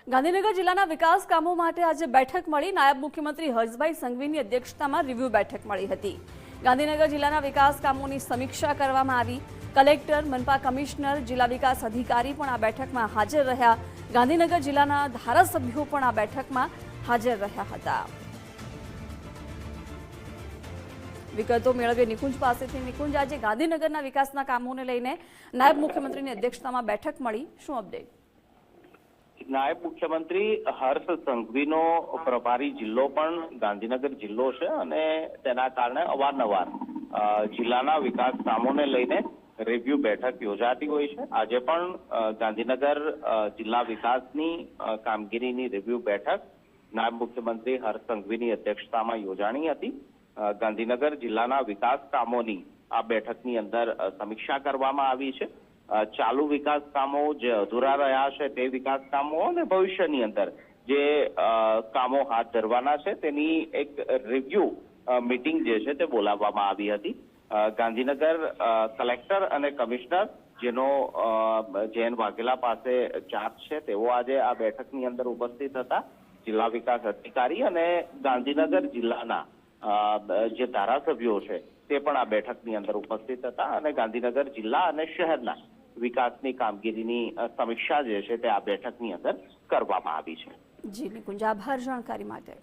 ગાંધીનગર જિલ્લાના વિકાસ કામો માટે આજે બેઠક મળી। નાયબ મુખ્યમંત્રી હર્ષભાઈ સંઘવીની અધ્યક્ષતામાં રિવ્યુ બેઠક મળી હતી। ગાંધીનગર જિલ્લાના વિકાસ કામોની સમીક્ષા કરવામાં આવી। કલેક્ટર, મનપા કમિશનર, જિલ્લા વિકાસ અધિકારી પણ આ બેઠકમાં હાજર રહ્યા। ગાંધીનગર જિલ્લાના ધારાસભ્યો પણ આ બેઠકમાં હાજર રહ્યા હતા। વિગતો મેળવીએ નિકુંજ પાસેથી। નિકુંજ, આજે ગાંધીનગરના વિકાસના કામોને લઈને નાયબ મુખ્યમંત્રીની અધ્યક્ષતામાં બેઠક મળી, શું અપડેટ? નાયબ મુખ્યમંત્રી હર્ષ સંઘવીનો પ્રભારી જિલ્લો પણ ગાંધીનગર જિલ્લો છે અને તેના કારણે અવારનવાર જિલ્લાના વિકાસ કામોને લઈને રિવ્યુ બેઠક યોજાતી હોય છે। આજે પણ ગાંધીનગર જિલ્લા વિકાસની કામગીરીની રિવ્યુ બેઠક નાયબ મુખ્યમંત્રી હર્ષ સંઘવીની અધ્યક્ષતામાં યોજાણી હતી। ગાંધીનગર જિલ્લાના વિકાસ કામોની આ બેઠકની અંદર સમીક્ષા કરવામાં આવી છે। ચાલુ વિકાસ કામો જે અધૂરા રહ્યા છે તે વિકાસ કામો અને ભવિષ્યની અંદર જે કામો હાથ ધરવાના છે તેની એક રિવ્યુ મીટિંગ જે છે તે બોલાવવામાં આવી હતી। ગાંધીનગર કલેક્ટર અને કમિશનર જેનો જૈન વાઘેલા પાસે ચાર્જ છે તેઓ આજે આ બેઠકની અંદર ઉપસ્થિત હતા। જિલ્લા વિકાસ અધિકારી અને ગાંધીનગર જિલ્લાના જે ધારાસભ્યો છે તે પણ આ બેઠકની અંદર ઉપસ્થિત હતા અને ગાંધીનગર જિલ્લા અને શહેરના વિકાસની કામગીરીની સમીક્ષા જે છે તે આ બેઠકની અંદર કરવામાં આવી છે। જી નિકુંજ, આભાર જાણકારી માટે।